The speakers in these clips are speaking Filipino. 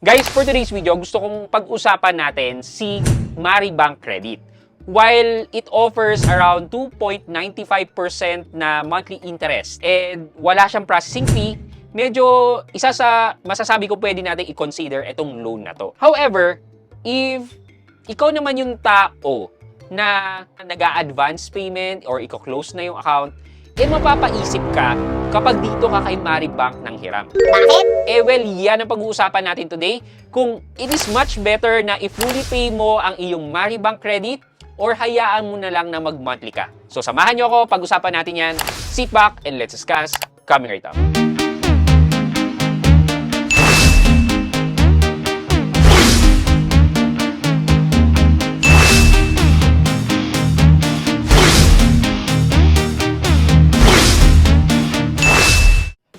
Guys, for today's video, gusto kong pag-usapan natin si Maribank Credit. While it offers around 2.95% na monthly interest and wala siyang processing fee, medyo isa sa masasabi ko pwede natin i-consider itong loan na to. However, if ikaw naman yung tao na nag-a-advance payment or i-close na yung account, mapapaisip ka kapag dito ka kay Maribank ng hiram. Bakit? Well, yan ang pag-uusapan natin today. Kung it is much better na i-fully pay mo ang iyong Maribank credit or hayaan mo na lang na mag-monthly ka. So, samahan nyo ako, pag-usapan natin yan. Sit back and let's discuss. Coming right up.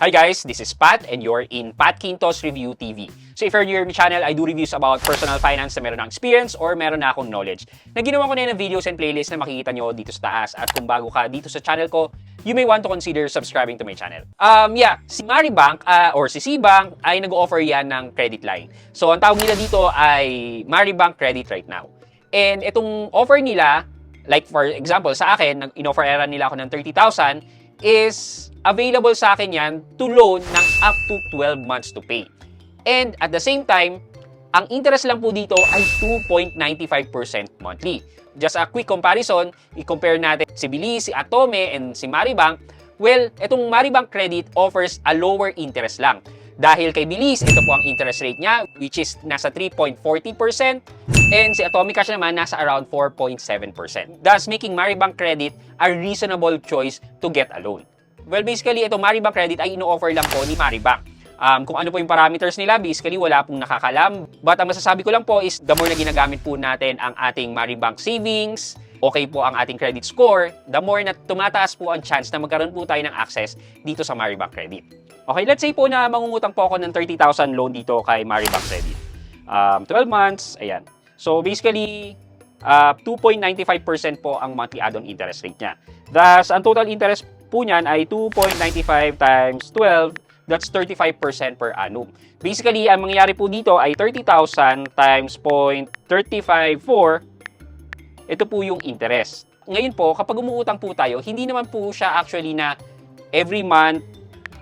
Hi guys, this is Pat and you're in Pat Quintos Review TV. So if you're new to my channel, I do reviews about personal finance na meron ng experience or meron na akong knowledge. Naginawa ko na ng videos and playlists na makikita nyo dito sa taas. At kung bago ka dito sa channel ko, you may want to consider subscribing to my channel. Si Maribank or si Cbank ay nag-offer yan ng credit line. So ang tawag nila dito ay Maribank Credit right now. And itong offer nila, like for example sa akin, in-offer nila ako ng 30,000 is available sa akin yan to loan ng up to 12 months to pay. And at the same time, ang interest lang po dito ay 2.95% monthly. Just a quick comparison, i-compare natin si Bilis, si Atome, and si Maribank. Well, itong Maribank Credit offers a lower interest lang. Dahil kay Bilis, ito po ang interest rate niya, which is nasa 3.40%. And si Atomic Cash naman, nasa around 4.7%. Thus, making Maribank Credit a reasonable choice to get a loan. Well, basically, ito Maribank Credit ay ino-offer lang po ni Maribank. Kung ano po yung parameters nila, basically, wala pong nakakalam. But ang masasabi ko lang po is, the more na ginagamit po natin ang ating Maribank savings, okay po ang ating credit score, the more na tumataas po ang chance na magkaroon po tayo ng access dito sa Maribank Credit. Okay, let's say po na mangungutang po ako ng 30,000 loan dito kay Maribank Credit. 12 months, ayan. So, basically, 2.95% po ang monthly add-on interest rate niya. Thus, ang total interest po niyan ay 2.95 times 12, that's 35% per annum. Basically, ang mangyayari po dito ay 30,000 times 0.354, ito po yung interest. Ngayon po, kapag umuutang po tayo, hindi naman po siya actually na every month,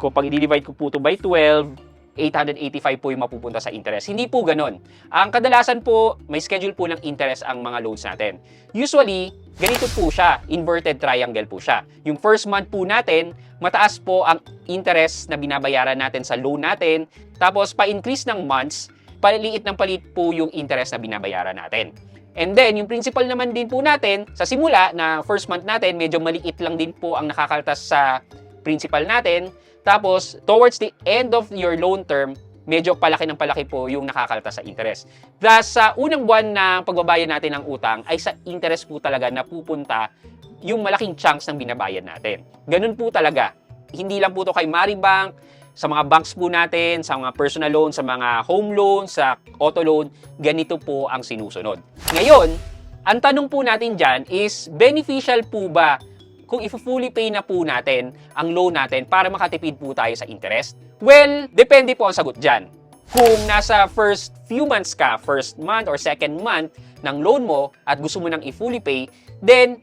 kapag i-divide ko po ito by 12, 885 po yung mapupunta sa interest. Hindi po ganon. Ang kadalasan po, may schedule po ng interest ang mga loans natin. Usually, ganito po siya. Inverted triangle po siya. Yung first month po natin, mataas po ang interest na binabayaran natin sa loan natin. Tapos, pa-increase ng months, paliit ng palit po yung interest na binabayaran natin. And then, yung principal naman din po natin, sa simula na first month natin, medyo maliit lang din po ang nakakaltas sa principal natin. Tapos, towards the end of your loan term, medyo palaki ng palaki po yung nakakaltas sa interest. Thus, sa unang buwan na pagbabayad natin ng utang, ay sa interest po talaga na pupunta yung malaking chunks ng binabayad natin. Ganun po talaga. Hindi lang po to kay Maribank, sa mga banks po natin, sa mga personal loan, sa mga home loan, sa auto loan, ganito po ang sinusunod. Ngayon, ang tanong po natin dyan is, beneficial po ba kung i-fully pay na po natin ang loan natin para makatipid po tayo sa interest? Well, depende po ang sagot dyan. Kung nasa first few months ka, first month or second month ng loan mo at gusto mo nang i-fully pay, then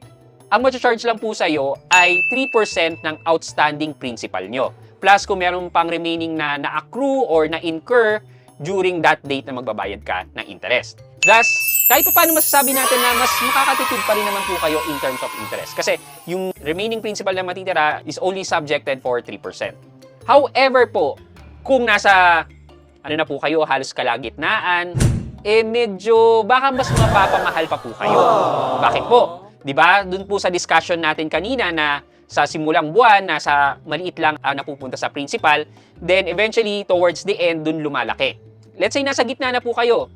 ang ma-charge lang po sa'yo ay 3% ng outstanding principal nyo. Plus kung meron pang remaining na na-accrue or na-incur during that date na magbabayad ka ng interest. Thus, kahit pa paano masasabi natin na mas makakatipid pa rin naman po kayo in terms of interest. Kasi yung remaining principal na matitira is only subjected for 3%. However po, kung nasa, na po kayo, halos kalagitnaan, medyo baka mas mapapamahal pa po kayo. Bakit po? Diba? Doon po sa discussion natin kanina na sa simulang buwan, nasa maliit lang napupunta sa principal, then eventually, towards the end, doon lumalaki. Let's say nasa gitna na po kayo.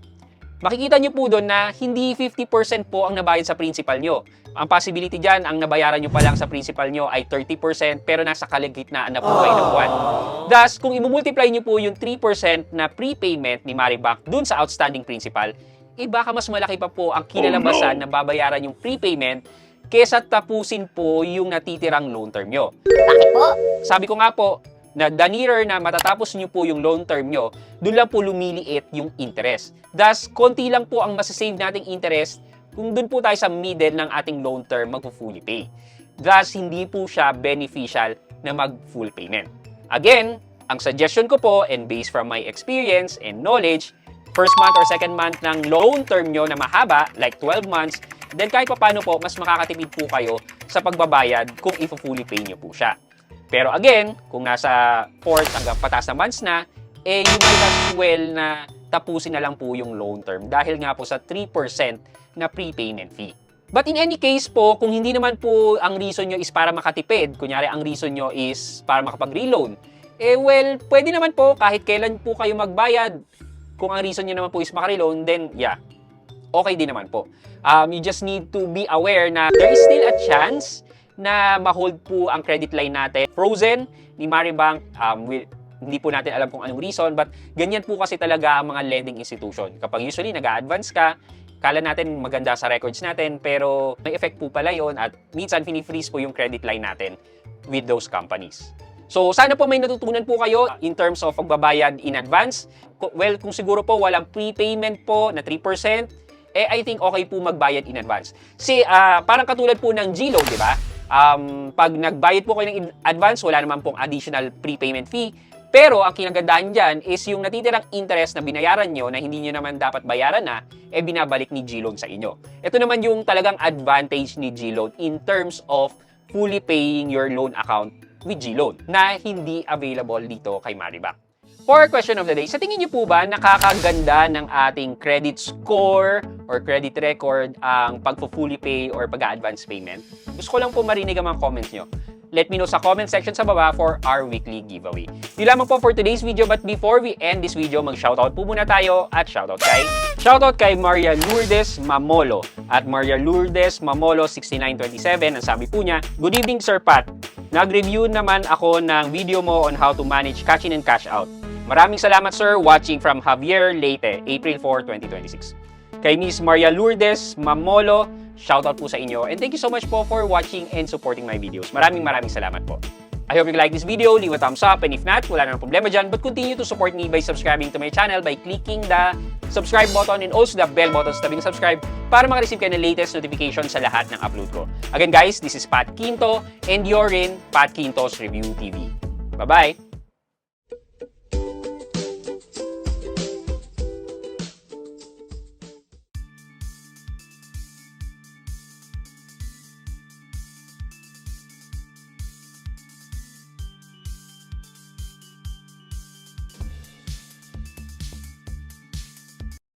Makikita nyo po doon na hindi 50% po ang nabayad sa principal nyo. Ang possibility dyan, ang nabayaran nyo pa lang sa principal nyo ay 30% pero nasa kalagitnaan na po kayo ng buwan. Thus, kung i-multiply nyo po yung 3% na prepayment ni Maribank doon sa outstanding principal, baka mas malaki pa po ang kinalabasan na babayaran yung prepayment kesa tapusin po yung natitirang loan term nyo. Bakit po? Sabi ko nga po, na the nearer na matatapos nyo po yung loan term nyo, doon lang po lumiliit yung interest. Thus, konti lang po ang masasave nating interest kung doon po tayo sa middle ng ating loan term mag-fully pay. Thus, hindi po siya beneficial na mag-full payment. Again, ang suggestion ko po, and based from my experience and knowledge, first month or second month ng loan term nyo na mahaba, like 12 months, then kahit paano po, mas makakatipid po kayo sa pagbabayad kung i-fully pay nyo po siya. Pero again, kung nasa 4th hanggang pataas na months na, you might as well na tapusin na lang po yung loan term dahil nga po sa 3% na prepayment fee. But in any case po, kung hindi naman po ang reason nyo is para makatipid, kunyari ang reason nyo is para makapag-reloan, well, pwede naman po kahit kailan po kayo magbayad. Kung ang reason nyo naman po is makareloan, then yeah, okay din naman po. You just need to be aware na there is still a chance na ma-hold po ang credit line natin frozen ni Maribank. Hindi po natin alam kung anong reason, but ganyan po kasi talaga ang mga lending institution. Kapag usually nag-a-advance ka, kala natin maganda sa records natin, pero may effect po pala yun at minsan fini-freeze po yung credit line natin with those companies. So, sana po may natutunan po kayo in terms of pagbabayad in advance. Well, kung siguro po walang prepayment po na 3%, I think okay po magbayad in advance. Kasi parang katulad po ng GLoan, di ba? Pag nagbayad po kayo ng advance, wala naman pong additional prepayment fee. Pero ang kinagandahan dyan is yung natitirang interest na binayaran nyo na hindi nyo naman dapat bayaran na, binabalik ni GLoan sa inyo. Ito naman yung talagang advantage ni GLoan in terms of fully paying your loan account with GLoan na hindi available dito kay Maribank. For question of the day, sa tingin niyo po ba nakakaganda ng ating credit score or credit record ang pag-fully pay or pag-advance payment? Gusto ko lang po marinig ang mga comments nyo. Let me know sa comment section sa baba for our weekly giveaway. Di lamang po for today's video, but before we end this video, mag-shoutout po muna tayo at shoutout kay Maria Lourdes Mamolo at Maria Lourdes Mamolo 6927. Ang sabi po niya, "Good evening Sir Pat. Nag-review naman ako ng video mo on how to manage cash in and cash out. Maraming salamat sir, watching from Javier Leyte, April 4, 2026. Kay Miss Maria Lourdes Mamolo, shoutout po sa inyo. And thank you so much po for watching and supporting my videos. Maraming salamat po. I hope you like this video, leave a thumbs up, and if not, wala nang problema dyan, but continue to support me by subscribing to my channel by clicking the subscribe button and also the bell button sa tabing subscribe para makareceive kayo ng latest notification sa lahat ng upload ko. Again guys, this is Pat Quinto and you're in Pat Quinto's Review TV. Bye-bye!